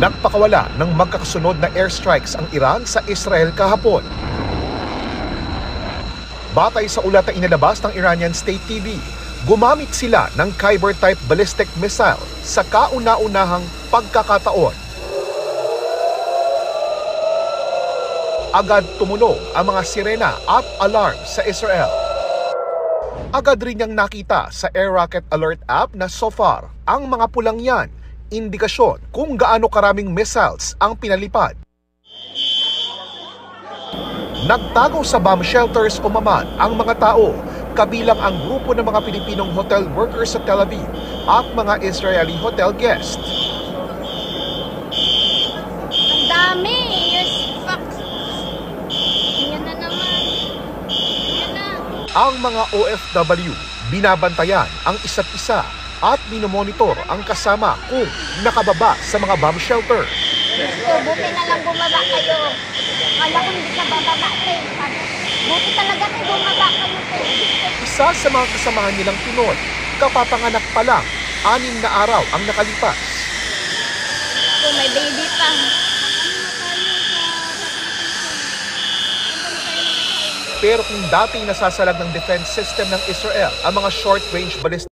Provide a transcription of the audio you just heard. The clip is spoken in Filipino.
Nagpakawala ng magkakasunod na airstrikes ang Iran sa Israel kahapon. Batay sa ulat na inilabas ng Iranian State TV, gumamit sila ng Kyber-type ballistic missile sa kauna-unahang pagkakataon. Agad tumunog ang mga sirena at alarm sa Israel. Agad rin niyang nakita sa Air Rocket Alert app na so far, ang mga pulang yan, indikasyon kung gaano karaming missiles ang pinalipad. Nagtago sa bomb shelters o maman ang mga tao, kabilang ang grupo ng mga Pilipinong hotel workers sa Tel Aviv at mga Israeli hotel guests. Ang dami! Yes, fuck! Yan na naman. Yan na. Ang mga OFW, binabantayan ang isa't isa at minomonitor ang kasama kung nakababa sa mga bomb shelter. Buti na lang bumaba kayo. Kala ko hindi ka bababa kayo. Buti talaga kayo bumaba kayo. Isa sa mga kasamahan nilang Pinoy, kapapanganak pa lang, 6 na araw ang nakalipas. Kung may baby pa. Pero kung dating nasasalag ng defense system ng Israel ang mga short-range ballistic